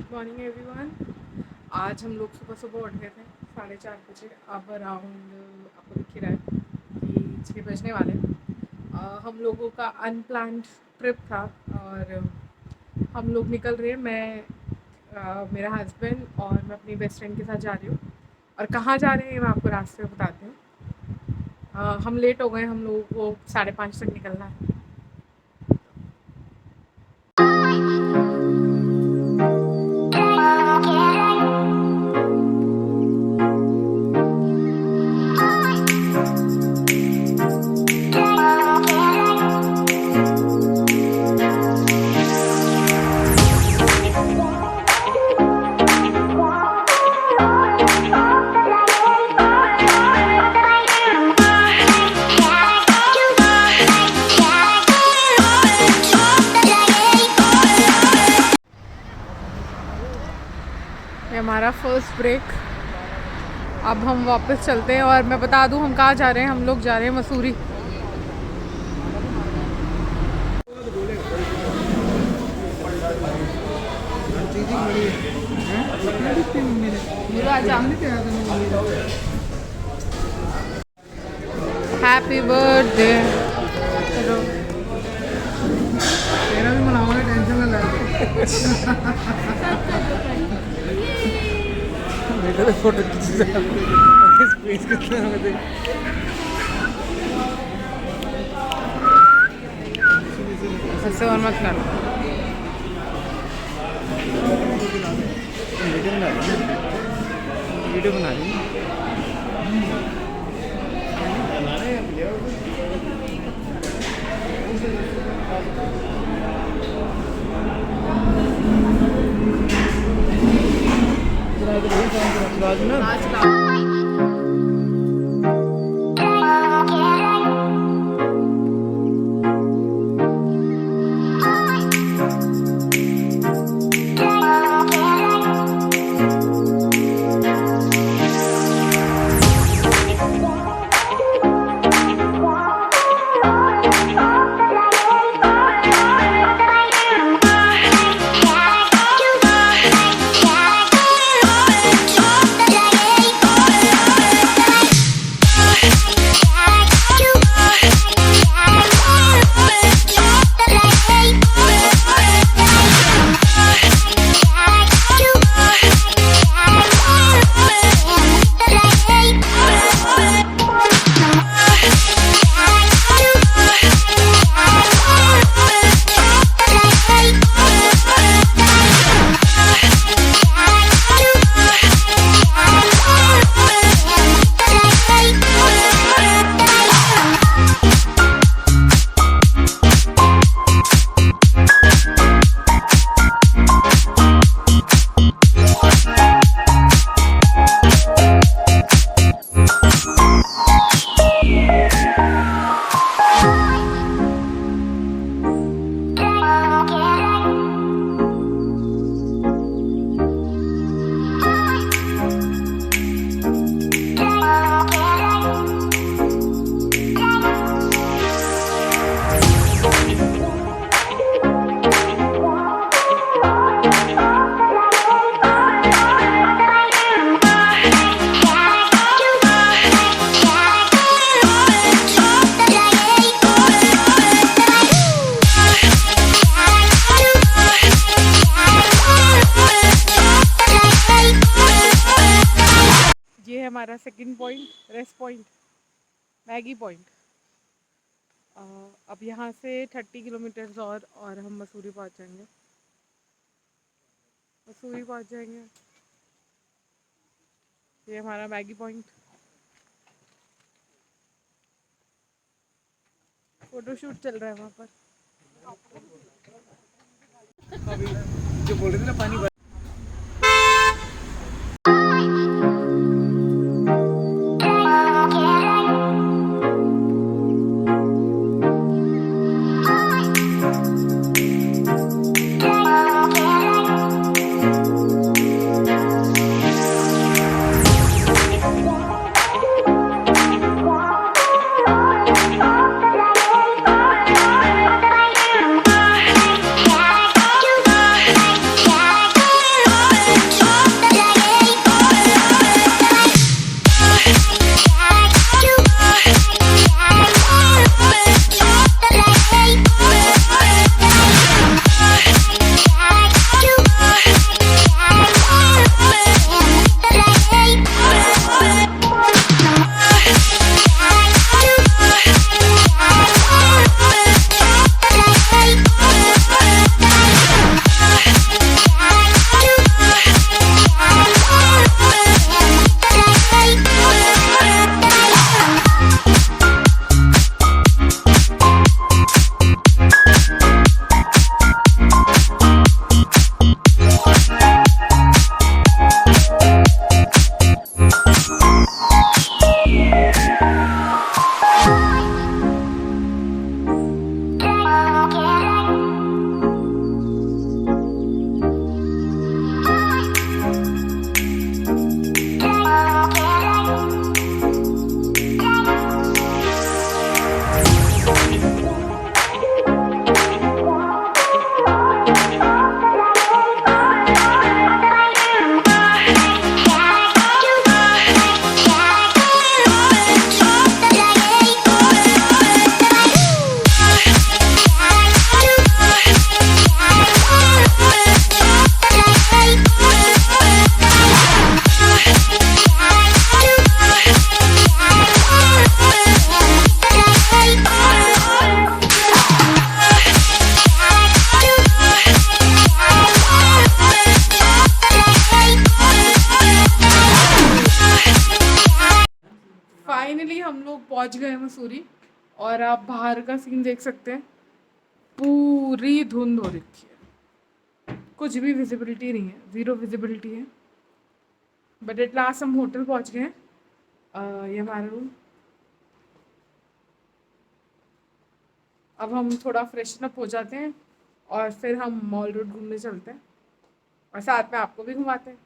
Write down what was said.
Good morning everyone. आज हम लोग सुबह सुबह उठ गए थे 4:30 बजे। अब अराउंड आपको दिख ही रहा है कि 6 बजने वाले हैं। हम लोगों का अनप्लान्ड ट्रिप था और हम लोग निकल रहे हैं। मेरा हस्बैंड और मैं अपनी बेस्ट फ्रेंड के साथ जा रही हूँ। और कहाँ जा रहे हैं मैं आपको रास्ते में बताती हूँ। हम लेट हो गए, हम लोगों को 5:30 तक निकलना है। हमारा फर्स्ट ब्रेक। अब हम वापस चलते हैं और मैं बता दूं हम कहाँ जा रहे हैं। हम लोग जा रहे हैं मसूरी। Happy birthday. तेरा भी मनाओगे, टेंशन ना ले। फोटो ऐसे और मत कर। वीडियो बना रही है। हमारा second point, rest point, Maggi point. अब यहाँ से 30 किलोमीटर्स और हम मसूरी पहुँच जाएंगे। ये हमारा मैगी पॉइंट। फोटोशूट चल रहा है वहाँ पर। जो बोल रहे थे ना पानी पहुंच गए मसूरी और आप बाहर का सीन देख सकते हैं। पूरी धुंध हो रखी है, कुछ भी विजिबिलिटी नहीं है, ज़ीरो विजिबिलिटी है। बट एट लास्ट हम होटल पहुंच गए हैं। ये हमारा रूम। अब हम थोड़ा फ्रेशन अप हो जाते हैं और फिर हम मॉल रोड घूमने चलते हैं और साथ में आपको भी घुमाते हैं।